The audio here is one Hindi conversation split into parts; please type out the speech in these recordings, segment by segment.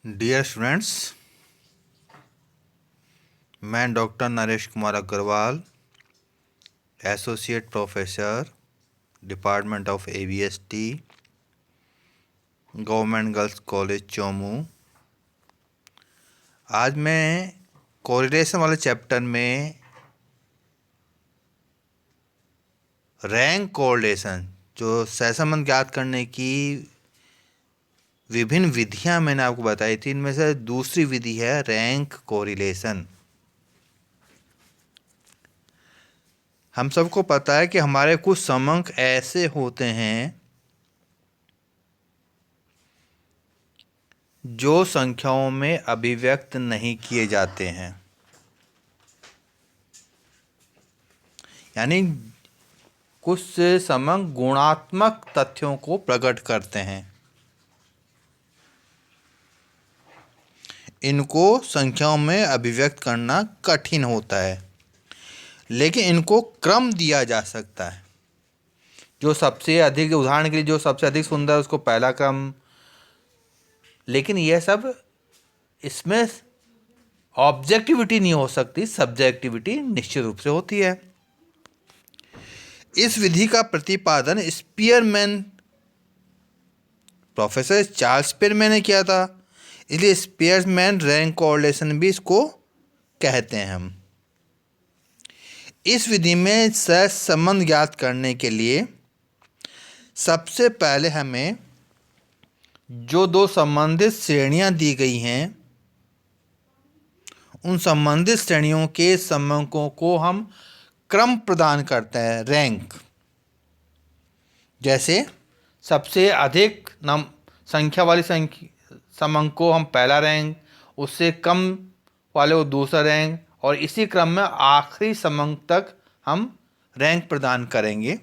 डियर स्टूडेंट्स, मैं doctor Naresh Kumar Agarwal, associate professor, department of ABST, government girls college Chomu. आज मैं कोरिलेशन वाले चैप्टर में रैंक कोरिलेशन जो सहसंबंध ज्ञात करने की विभिन्न विधियां मैंने आपको बताई थी, इनमें से दूसरी विधि है रैंक कोरिलेशन। हम सबको पता है कि हमारे कुछ समंक ऐसे होते हैं जो संख्याओं में अभिव्यक्त नहीं किए जाते हैं, यानी कुछ समंक गुणात्मक तथ्यों को प्रकट करते हैं। इनको संख्याओं में अभिव्यक्त करना कठिन होता है, लेकिन इनको क्रम दिया जा सकता है। जो सबसे अधिक, उदाहरण के लिए जो सबसे अधिक सुंदर उसको पहला क्रम, लेकिन यह सब इसमें ऑब्जेक्टिविटी नहीं हो सकती, सब्जेक्टिविटी निश्चित रूप से होती है। इस विधि का प्रतिपादन स्पीयरमैन, प्रोफेसर चार्ल्स स्पीयरमैन ने किया था, इसलिए स्पीयरमैन रैंक कोरिलेशन भी इसको कहते हैं हम। इस विधि में सहसंबंध ज्ञात करने के लिए सबसे पहले हमें जो दो संबंधित श्रेणियां दी गई हैं, उन संबंधित श्रेणियों के समंकों को हम क्रम प्रदान करते हैं, रैंक। जैसे सबसे अधिक संख्या वाली समंक को हम पहला रैंक, उससे कम वाले को दूसरा रैंक, और इसी क्रम में आखिरी समंक तक हम रैंक प्रदान करेंगे।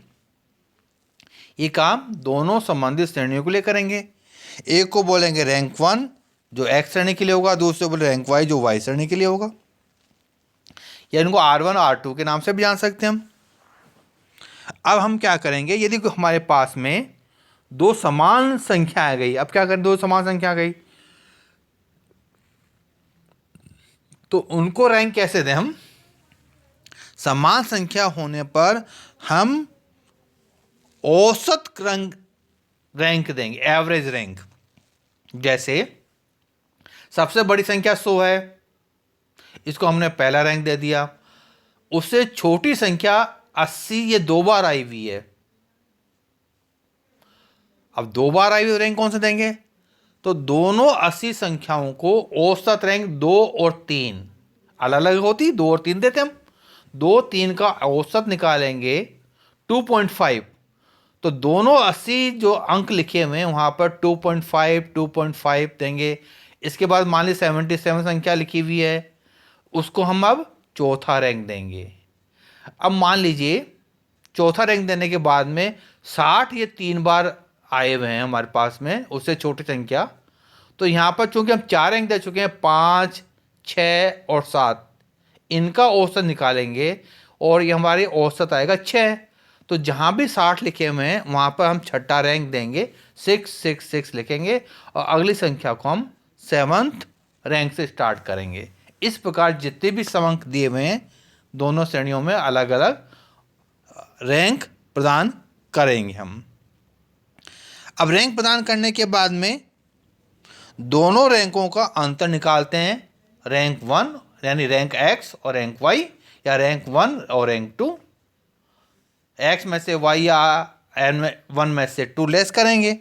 ये काम दोनों संबंधित श्रेणियों के लिए करेंगे। एक को बोलेंगे रैंक 1 जो X श्रेणी के लिए होगा, दूसरे बोले रैंक Y जो Y श्रेणी के लिए होगा, या इनको R1 और R2 के नाम से भी जान सकते हैं हम। अब हम क्या करेंगे, यदि हमारे पास में दो समान संख्या आ गई, अब क्या करें, दो समान संख्या आ गई तो उनको रैंक कैसे दें हम? समान संख्या होने पर हम औसत रैंक देंगे, एवरेज रैंक। जैसे सबसे बड़ी संख्या 100 है, इसको हमने पहला रैंक दे दिया। उससे छोटी संख्या 80, ये 2 बार आई हुई है। अब 2 बार आई हुई रैंक कौन सा देंगे? तो दोनों 80 संख्याओं को औसत रैंक 2 और 3 अलग अलग होती, 2 और 3 देते हम। 2, 3 का औसत निकालेंगे 2.5, तो दोनों 80 जो अंक लिखे हुए हैं वहां पर 2.5 देंगे। इसके बाद मान ली 77 संख्या लिखी हुई है, उसको हम अब चौथा रैंक देंगे। अब मान लीजिए चौथा रैंक देने के बाद में 60 ये 3 बार आए हुए हैं हमारे पास में, उससे छोटी संख्या, तो यहाँ पर चूंकि हम 4 रैंक दे चुके हैं, 5, 6 और 7, इनका औसत निकालेंगे और ये हमारे औसत आएगा 6। तो जहाँ भी 60 लिखे हुए हैं वहाँ पर हम छठा रैंक देंगे, 666 लिखेंगे, और अगली संख्या को हम 7th रैंक से स्टार्ट करेंगे। इस प्रकार जितने भी समंक दिए हुए हैं दोनों श्रेणियों में अलग अलग रैंक प्रदान करेंगे हम। अब रैंक प्रदान करने के बाद में दोनों रैंकों का अंतर निकालते हैं, रैंक 1 यानी रैंक X और रैंक Y, या रैंक 1 और रैंक 2। X में से Y या N1 में से 2 लेस करेंगे,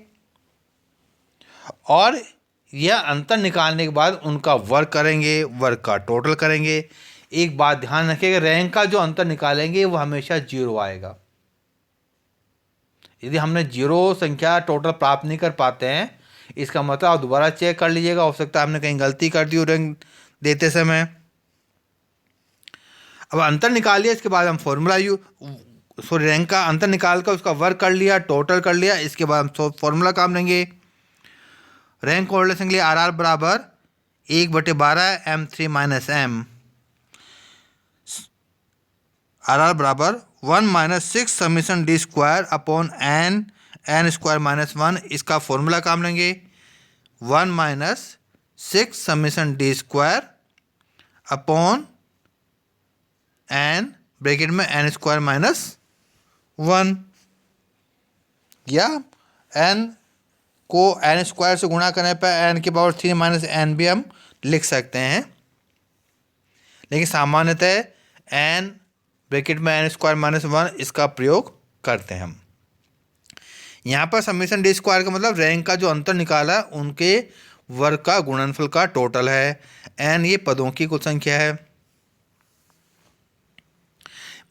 और यह अंतर निकालने के बाद उनका वर्ग करेंगे, वर्ग का टोटल करेंगे। एक बात ध्यान रखिएगा, रैंक का जो अंतर निकालेंगे वो हमेशा 0 आएगा। यदि हमने 0 संख्या टोटल प्राप्त नहीं कर पाते हैं, इसका मतलब आप दोबारा चेक कर लीजिएगा, हो सकता है हमने कहीं गलती कर दी हो रैंक देते समय। अब अंतर निकाल लिया, इसके बाद हम फॉर्मूला रैंक का अंतर निकाल कर उसका वर्ग कर लिया, टोटल कर लिया, इसके बाद हम फॉर्मूला काम लेंगे। रैंक कोरिलेशन के लिए RR बराबर 1/12 M3 - M, RR बराबर 1 - 6 समीशन D² अपॉन N² - 1, इसका फॉर्मूला काम लेंगे। 1 - 6 summation D square upon N bracket में एन स्क्वायर माइनस 1, या एन को एन स्क्वायर से गुणा करने पर एन की पावर 3 माइनस एन भी हम लिख सकते हैं, लेकिन सामान्यतः एन ब्रैकेट में एन स्क्वायर माइनस 1 इसका प्रयोग करते हैं हम। यहाँ पर समेशन डी स्क्वायर का मतलब रैंक का जो अंतर निकाला उनके वर्ग का गुणनफल का टोटल है। एन ये पदों की कुल संख्या है।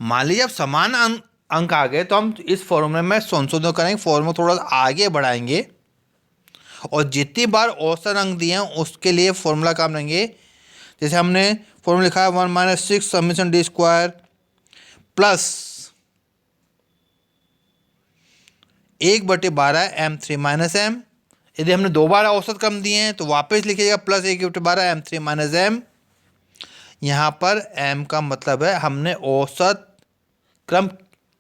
मान लीजिए अब समान अंक आ गए तो हम इस फॉर्मूले में संशोधन करेंगे, फॉर्मूला थोड़ा आगे बढ़ाएंगे और जितनी बार औसत अंक दिए हैं उसके लिए फॉर्मूला काम रहेंगे। जैसे हमने फॉर्मूला लिखा है 1 minus 6 summation D square plus 1/12 m3 minus m। यदि हमने 2 बार औसत क्रम दिए हैं तो वापस लिखिएगा प्लस 1/12 m3 माइनस m। यहाँ पर m का मतलब है हमने औसत क्रम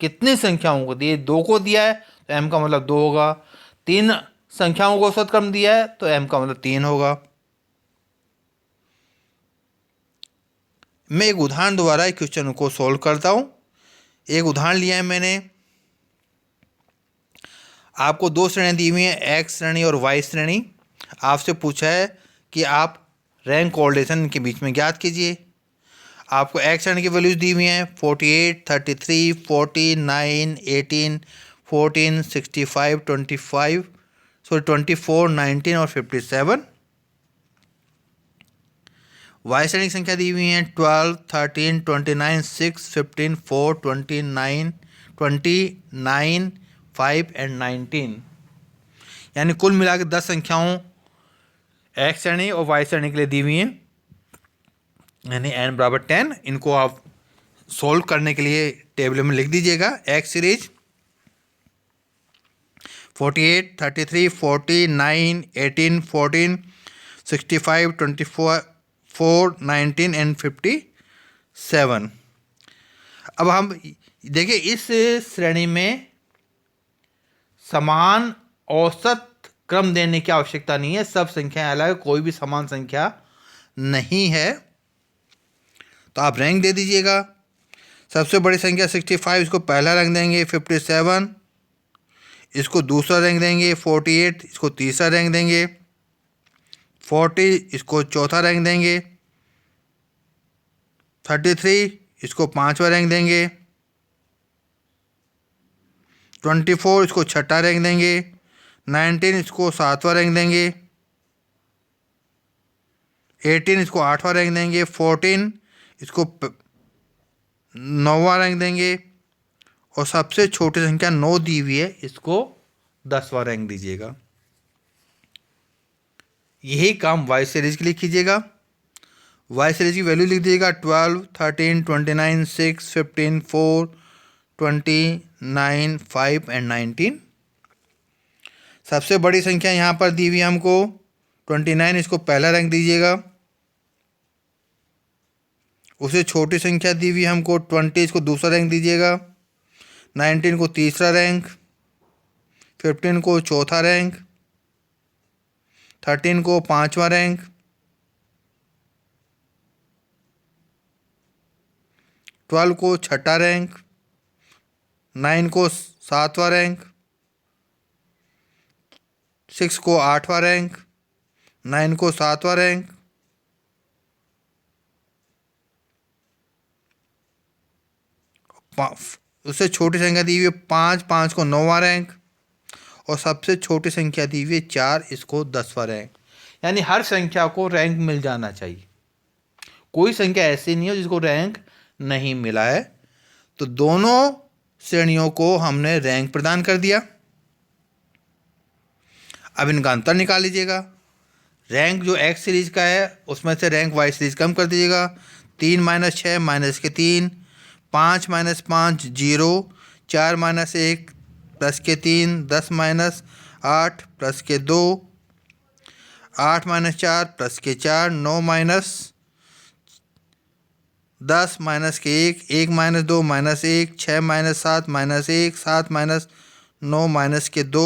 कितनी संख्याओं को दिए, 2 को दिया है तो m का मतलब 2 होगा। 3 संख्याओं को औसत क्रम दिया है तो m का मतलब 3 होगा। मैं एक उदाहरण द्वारा इस क्वेश्चन को सॉल्व करता हूँ। एक उदाहरण लिया है मैंने। आपको 2 श्रेणियाँ दी हुई हैं, x श्रेणी और y श्रेणी। आपसे पूछा है कि आप रैंक कोऑर्डिनेशन के बीच में ज्ञात कीजिए। आपको x श्रेणी की वैल्यूज दी हुई हैं 48, 33, 49, 18, 14, 65, 24, 19 और 57। y श्रेणी की संख्या दी हुई हैं 12, 13, 29, 6, 15, 4, 29, 5 एंड 19। यानी कुल मिला के 10 संख्याओं x श्रेणी और y श्रेणी के लिए दी हुई हैं, यानी n बराबर 10। इनको आप सॉल्व करने के लिए टेबल में लिख दीजिएगा। x series 48, 33, 49, 18, 14, 65, 24, 19 and 57। अब हम देखिए इस श्रेणी में समान औसत क्रम देने की आवश्यकता नहीं है, सब संख्याएं अलग है, कोई भी समान संख्या नहीं है। तो आप रैंक दे दीजिएगा। सबसे बड़ी संख्या 65, इसको पहला रैंक देंगे। 57 इसको दूसरा रैंक देंगे। 48 इसको तीसरा रैंक देंगे। 40 इसको चौथा रैंक देंगे। 33 इसको पांचवा रैंक देंगे। 24 इसको छठा रैंक देंगे। 19 इसको सातवां रैंक देंगे। 18 इसको आठवां रैंक देंगे। 14 इसको नौवां रैंक देंगे। और सबसे छोटी संख्या 9 दी हुई है, इसको 10वां रैंक दीजिएगा। यही काम वाई सीरीज के लिए कीजिएगा। वाई सीरीज की वैल्यू लिख दीजिएगा 12, 13, 29, 6, 15, 4, 29, 5 एंड 19। सबसे बड़ी संख्या यहाँ पर दी हुई है हमको 29, इसको पहला रैंक दीजिएगा। उसे छोटी संख्या दी हुई हमको 20, इसको दूसरा रैंक दीजिएगा। 19 को तीसरा रैंक। 15 को चौथा रैंक। 13 को पांचवा रैंक। 12 को छठा रैंक। 9 को सातवां रैंक। 6 को आठवां रैंक। 9 को सातवां रैंक। उससे छोटी संख्या दी हुई है 5, 5 को 9वां रैंक। और सबसे छोटी संख्या दी हुई है 4, इसको 10वां रैंक। यानी हर संख्या को रैंक मिल जाना चाहिए, कोई संख्या ऐसी नहीं है जिसको रैंक नहीं मिला है। तो दोनों श्रेणियों को हमने रैंक प्रदान कर दिया। अब इनका अंतर निकाल लीजिएगा। रैंक जो एक्स सीरीज का है उसमें से रैंक वाई सीरीज कम कर दीजिएगा। 3 माइनस 6 माइनस के 3, 5 माइनस 5 0, 4 माइनस 1 प्लस के 3, 10 माइनस 8 प्लस के 2, 8 माइनस 4 प्लस के 4, 9 माइनस 10 माइनस के 1, 1 minus 2 minus 1, 6 minus 7 minus 1, 7 minus 9 minus के 2,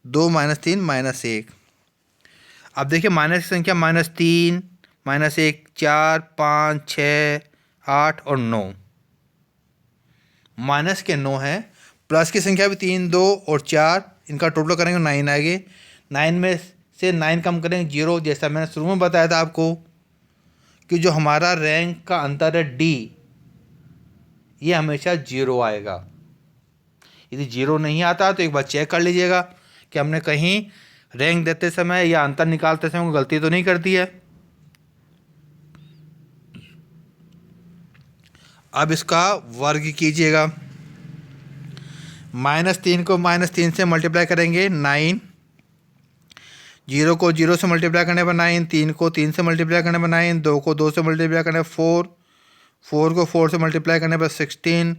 2 माइनस 3 माइनस 1। अब देखिए माइनस की संख्या -3, -1, 4, 5, 6, 8 और 9। माइनस के 9 हैं, प्लस की संख्या भी 3, 2 और 4, इनका टोटल करेंगे 9 आएगी। 9 में से 9 कम करेंगे 0, जैसा मैंने शुरू में बताया था आपको कि जो हमारा रैंक का अंतर है D, ये हमेशा 0 आएगा। यदि 0 नहीं आता तो एक बार चेक कर लीजिएगा कि हमने कहीं रैंक देते समय या अंतर निकालते समय कोई गलती तो नहीं कर दी है। अब इसका वर्ग कीजिएगा। -3 को -3 से मल्टीप्लाई करेंगे 9, 0 को 0 से मल्टीप्लाई करने पर 9, 3 को 3 से मल्टीप्लाई करने पर 9, 2 को 2 से मल्टीप्लाई करने पर 4, 4 को 4 से मल्टीप्लाई करने पर 16,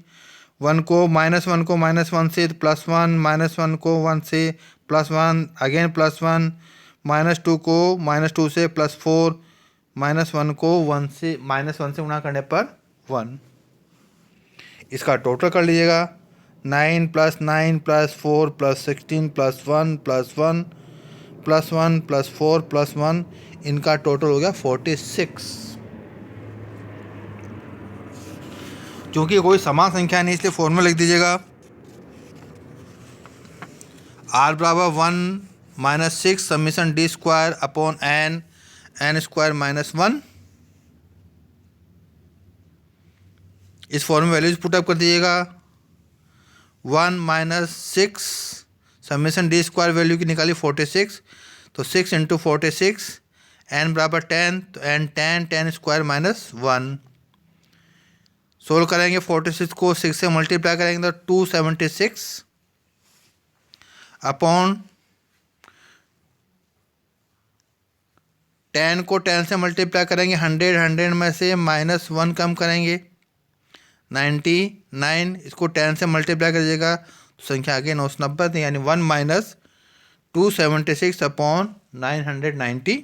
1 को -1 से +1, -1 को 1 से +1, अगेन +1, -2 को -2 से +4, -1 को 1 से गुणा करने पर 1। इसका टोटल कर लीजिएगा। 9 + 9 + 4 + 16 + 1 + 1 + 1 + 4 + 1, इनका टोटल हो गया 46। क्योंकि कोई समान संख्या नहीं इसलिए फॉर्मूला लिख दीजिएगा। R = 1 - 6 summation D² upon n² - 1। इस फॉर्म में वैल्यूज पुटअप कर दीजिएगा। 1 - 6 समेशन D² वैल्यू की निकाली 46, तो 6 × 46, n = 10, तो n 10 - 1। सोल्व करेंगे 46 को 6 से मल्टीप्लाई करेंगे तो 276 अपॉन 10 को 10 से मल्टीप्लाई करेंगे 100, 100 में से -1 कम करेंगे 99, इसको 10 से मल्टीप्लाई करिएगा तो संख्या आगे 990, यानी 1 - 276 अपॉन 990।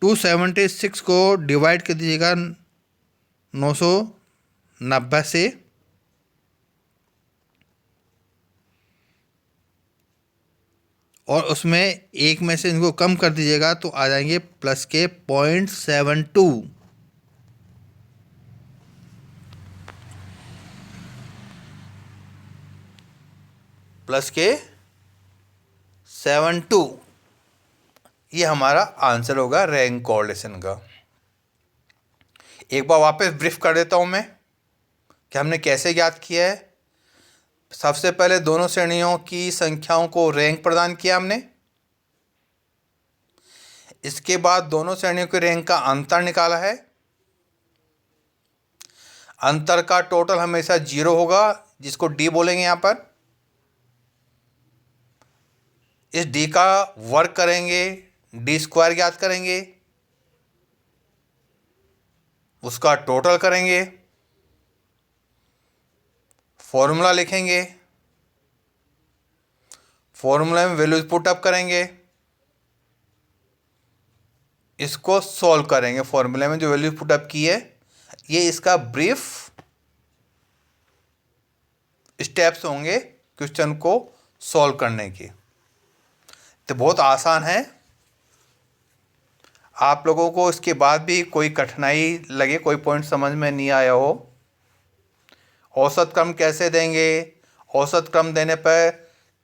276 को डिवाइड कर दीजिएगा 990 से, और उसमें एक में से इनको कम कर दीजिएगा तो आ जाएंगे प्लस के 0.72। प्लस के 72, ये हमारा आंसर होगा रैंक कोरिलेशन का। एक बार वापस ब्रीफ कर देता हूं मैं कि हमने कैसे ज्ञात किया है। सबसे पहले दोनों श्रेणियों की संख्याओं को रैंक प्रदान किया हमने। इसके बाद दोनों श्रेणियों के रैंक का अंतर निकाला है। अंतर का टोटल हमेशा 0 होगा, जिसको D बोलेंगे यहां पर। इस D का वर्ग करेंगे, D² ज्ञात करेंगे, उसका टोटल करेंगे, फॉर्मूला लिखेंगे, फॉर्मूला में वैल्यूज पुटअप करेंगे, इसको सॉल्व करेंगे। फॉर्मूले में जो वैल्यू पुटअप की है, ये इसका ब्रीफ स्टेप्स होंगे क्वेश्चन को सॉल्व करने के। तो बहुत आसान है। आप लोगों को इसके बाद भी कोई कठिनाई लगे, कोई पॉइंट समझ में नहीं आया हो, औसत क्रम कैसे देंगे, औसत क्रम देने पर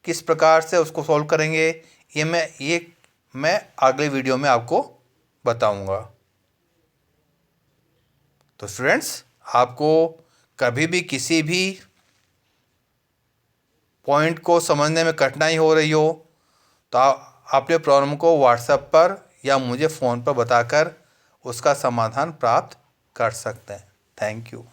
किस प्रकार से उसको सॉल्व करेंगे, ये मैं अगले वीडियो में आपको बताऊंगा। तो स्टूडेंट्स, आपको कभी भी किसी भी पॉइंट को समझने में कठिनाई हो रही हो तो आप अपने प्रॉब्लम को व्हाट्सएप पर या मुझे फ़ोन पर बताकर उसका समाधान प्राप्त कर सकते हैं। Thank you.